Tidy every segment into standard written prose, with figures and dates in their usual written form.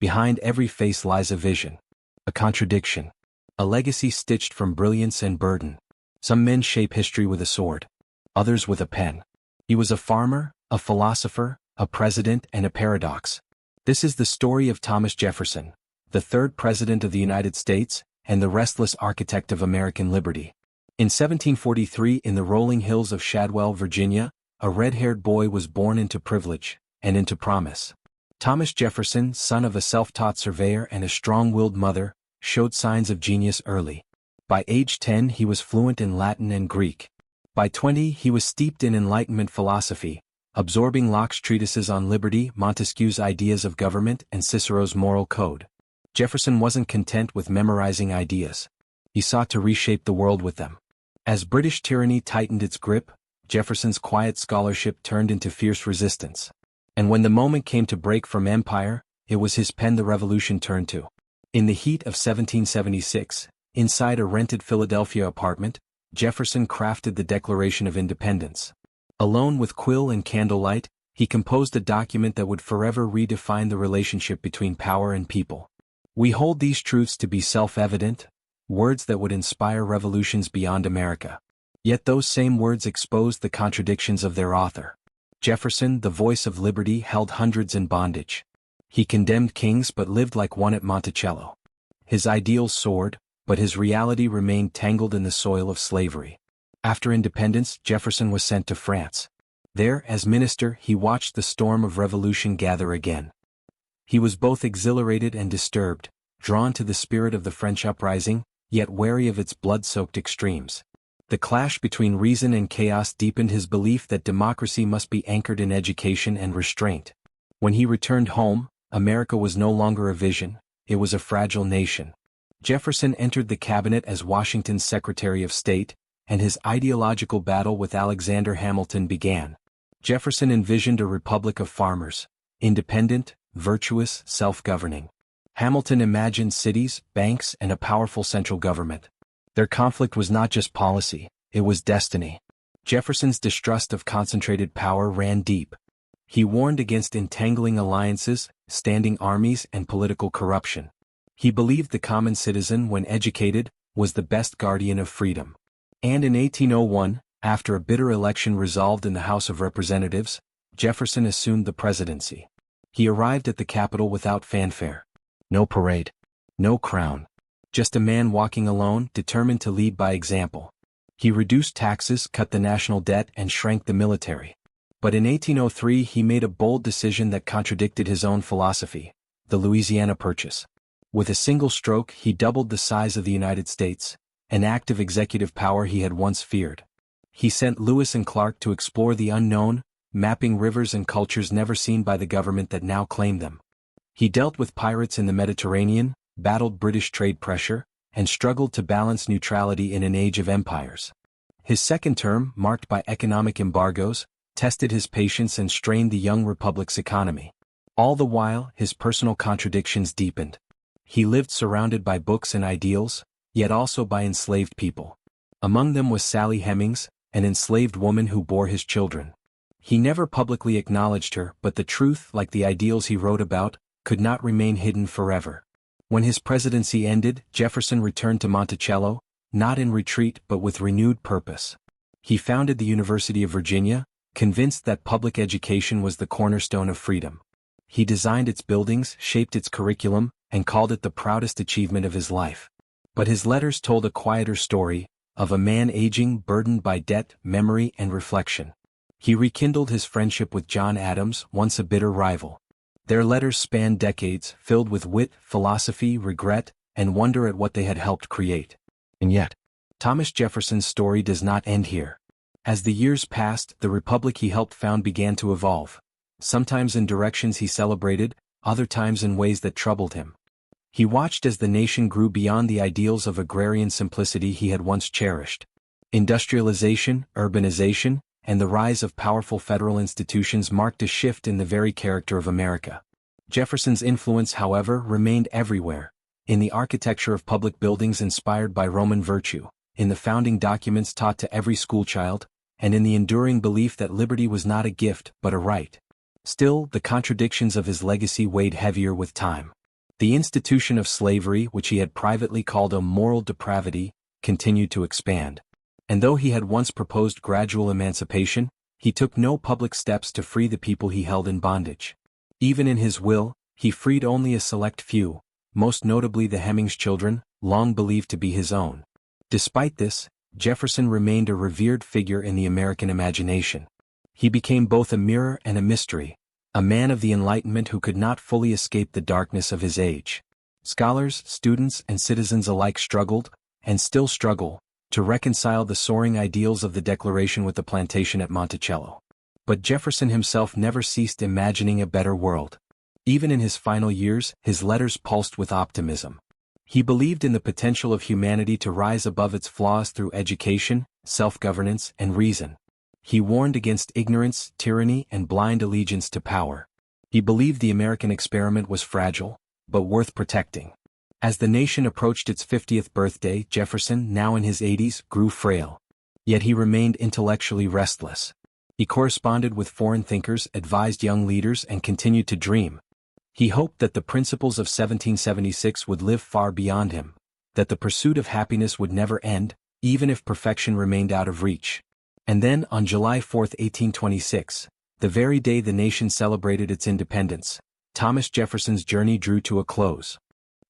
Behind every face lies a vision, a contradiction, a legacy stitched from brilliance and burden. Some men shape history with a sword, others with a pen. He was a farmer, a philosopher, a president, and a paradox. This is the story of Thomas Jefferson, the third president of the United States, and the restless architect of American liberty. In 1743, in the rolling hills of Shadwell, Virginia, a red-haired boy was born into privilege and into promise. Thomas Jefferson, son of a self-taught surveyor and a strong-willed mother, showed signs of genius early. By age 10 he was fluent in Latin and Greek. By 20 he was steeped in Enlightenment philosophy, absorbing Locke's treatises on liberty, Montesquieu's ideas of government, and Cicero's moral code. Jefferson wasn't content with memorizing ideas. He sought to reshape the world with them. As British tyranny tightened its grip, Jefferson's quiet scholarship turned into fierce resistance. And when the moment came to break from empire, it was his pen the revolution turned to. In the heat of 1776, inside a rented Philadelphia apartment, Jefferson crafted the Declaration of Independence. Alone with quill and candlelight, he composed a document that would forever redefine the relationship between power and people. We hold these truths to be self-evident, words that would inspire revolutions beyond America. Yet those same words exposed the contradictions of their author. Jefferson, the voice of liberty, held hundreds in bondage. He condemned kings but lived like one at Monticello. His ideals soared, but his reality remained tangled in the soil of slavery. After independence, Jefferson was sent to France. There, as minister, he watched the storm of revolution gather again. He was both exhilarated and disturbed, drawn to the spirit of the French uprising, yet wary of its blood-soaked extremes. The clash between reason and chaos deepened his belief that democracy must be anchored in education and restraint. When he returned home, America was no longer a vision, it was a fragile nation. Jefferson entered the cabinet as Washington's Secretary of State, and his ideological battle with Alexander Hamilton began. Jefferson envisioned a republic of farmers, independent, virtuous, self-governing. Hamilton imagined cities, banks, and a powerful central government. Their conflict was not just policy, it was destiny. Jefferson's distrust of concentrated power ran deep. He warned against entangling alliances, standing armies, and political corruption. He believed the common citizen, when educated, was the best guardian of freedom. And in 1801, after a bitter election resolved in the House of Representatives, Jefferson assumed the presidency. He arrived at the Capitol without fanfare. No parade. No crown. Just a man walking alone, determined to lead by example. He reduced taxes, cut the national debt, and shrank the military. But in 1803 he made a bold decision that contradicted his own philosophy, the Louisiana Purchase. With a single stroke he doubled the size of the United States, an act of executive power he had once feared. He sent Lewis and Clark to explore the unknown, mapping rivers and cultures never seen by the government that now claimed them. He dealt with pirates in the Mediterranean, battled British trade pressure, and struggled to balance neutrality in an age of empires. His second term, marked by economic embargoes, tested his patience and strained the young republic's economy. All the while, his personal contradictions deepened. He lived surrounded by books and ideals, yet also by enslaved people. Among them was Sally Hemings, an enslaved woman who bore his children. He never publicly acknowledged her, but the truth, like the ideals he wrote about, could not remain hidden forever. When his presidency ended, Jefferson returned to Monticello, not in retreat but with renewed purpose. He founded the University of Virginia, convinced that public education was the cornerstone of freedom. He designed its buildings, shaped its curriculum, and called it the proudest achievement of his life. But his letters told a quieter story, of a man aging, burdened by debt, memory, and reflection. He rekindled his friendship with John Adams, once a bitter rival. Their letters spanned decades, filled with wit, philosophy, regret, and wonder at what they had helped create. And yet, Thomas Jefferson's story does not end here. As the years passed, the republic he helped found began to evolve, sometimes in directions he celebrated, other times in ways that troubled him. He watched as the nation grew beyond the ideals of agrarian simplicity he had once cherished. Industrialization, urbanization, and the rise of powerful federal institutions marked a shift in the very character of America. Jefferson's influence, however, remained everywhere, in the architecture of public buildings inspired by Roman virtue, in the founding documents taught to every schoolchild, and in the enduring belief that liberty was not a gift but a right. Still, the contradictions of his legacy weighed heavier with time. The institution of slavery, which he had privately called a moral depravity, continued to expand. And though he had once proposed gradual emancipation, he took no public steps to free the people he held in bondage. Even in his will, he freed only a select few, most notably the Hemmings children, long believed to be his own. Despite this, Jefferson remained a revered figure in the American imagination. He became both a mirror and a mystery, a man of the Enlightenment who could not fully escape the darkness of his age. Scholars, students, and citizens alike struggled, and still struggle, to reconcile the soaring ideals of the Declaration with the plantation at Monticello. But Jefferson himself never ceased imagining a better world. Even in his final years, his letters pulsed with optimism. He believed in the potential of humanity to rise above its flaws through education, self-governance, and reason. He warned against ignorance, tyranny, and blind allegiance to power. He believed the American experiment was fragile, but worth protecting. As the nation approached its 50th birthday, Jefferson, now in his 80s, grew frail. Yet he remained intellectually restless. He corresponded with foreign thinkers, advised young leaders, and continued to dream. He hoped that the principles of 1776 would live far beyond him, that the pursuit of happiness would never end, even if perfection remained out of reach. And then, on July 4, 1826, the very day the nation celebrated its independence, Thomas Jefferson's journey drew to a close.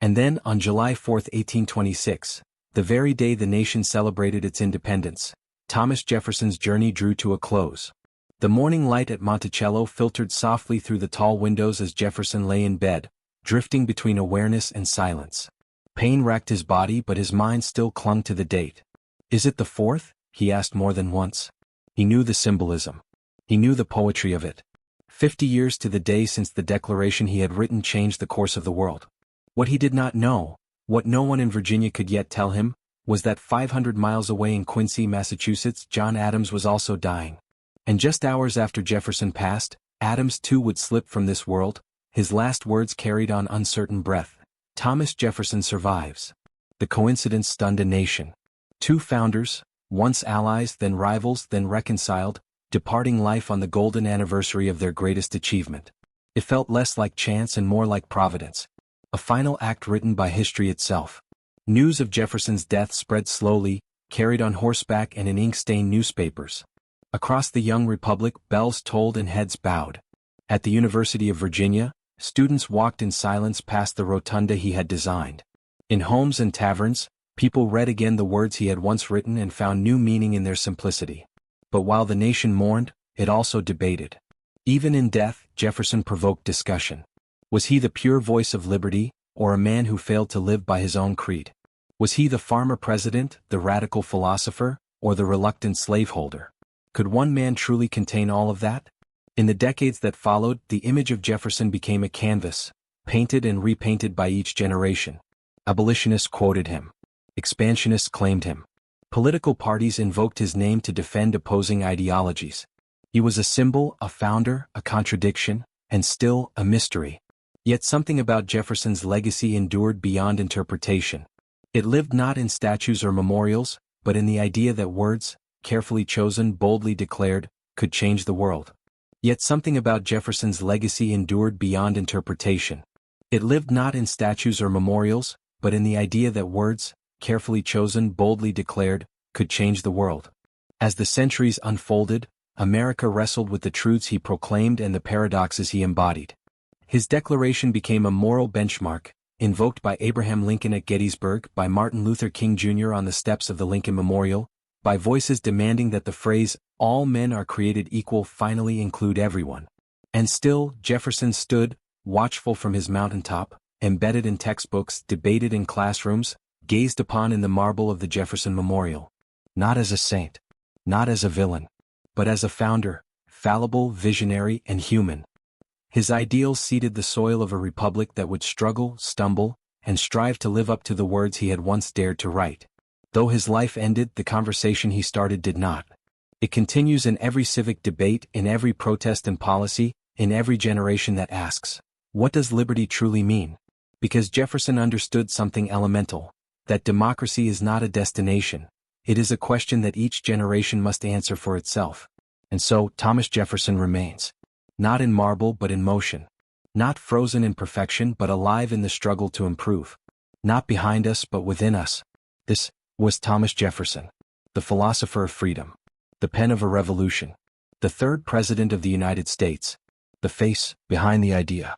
And then, on July 4, 1826, the very day the nation celebrated its independence, Thomas Jefferson's journey drew to a close. The morning light at Monticello filtered softly through the tall windows as Jefferson lay in bed, drifting between awareness and silence. Pain racked his body, but his mind still clung to the date. "Is it the 4th?" he asked more than once. He knew the symbolism. He knew the poetry of it. 50 years to the day since the Declaration he had written changed the course of the world. What he did not know, what no one in Virginia could yet tell him, was that 500 miles away in Quincy, Massachusetts, John Adams was also dying. And just hours after Jefferson passed, Adams too would slip from this world, his last words carried on uncertain breath. "Thomas Jefferson survives." The coincidence stunned a nation. Two founders, once allies, then rivals, then reconciled, departing life on the golden anniversary of their greatest achievement. It felt less like chance and more like providence. A final act written by history itself. News of Jefferson's death spread slowly, carried on horseback and in ink-stained newspapers. Across the young republic, bells tolled and heads bowed. At the University of Virginia, students walked in silence past the rotunda he had designed. In homes and taverns, people read again the words he had once written and found new meaning in their simplicity. But while the nation mourned, it also debated. Even in death, Jefferson provoked discussion. Was he the pure voice of liberty, or a man who failed to live by his own creed? Was he the farmer president, the radical philosopher, or the reluctant slaveholder? Could one man truly contain all of that? In the decades that followed, the image of Jefferson became a canvas, painted and repainted by each generation. Abolitionists quoted him. Expansionists claimed him. Political parties invoked his name to defend opposing ideologies. He was a symbol, a founder, a contradiction, and still a mystery. Yet something about Jefferson's legacy endured beyond interpretation. It lived not in statues or memorials, but in the idea that words, carefully chosen, boldly declared, could change the world. Yet something about Jefferson's legacy endured beyond interpretation. It lived not in statues or memorials, but in the idea that words, carefully chosen, boldly declared, could change the world. As the centuries unfolded, America wrestled with the truths he proclaimed and the paradoxes he embodied. His declaration became a moral benchmark, invoked by Abraham Lincoln at Gettysburg, by Martin Luther King Jr. on the steps of the Lincoln Memorial, by voices demanding that the phrase, "all men are created equal," finally include everyone. And still, Jefferson stood, watchful from his mountaintop, embedded in textbooks, debated in classrooms, gazed upon in the marble of the Jefferson Memorial. Not as a saint, not as a villain, but as a founder, fallible, visionary, and human. His ideals seeded the soil of a republic that would struggle, stumble, and strive to live up to the words he had once dared to write. Though his life ended, the conversation he started did not. It continues in every civic debate, in every protest and policy, in every generation that asks, what does liberty truly mean? Because Jefferson understood something elemental, that democracy is not a destination. It is a question that each generation must answer for itself. And so, Thomas Jefferson remains. Not in marble but in motion. Not frozen in perfection but alive in the struggle to improve. Not behind us but within us. This was Thomas Jefferson, the philosopher of freedom, the pen of a revolution, the third president of the United States, the face behind the idea.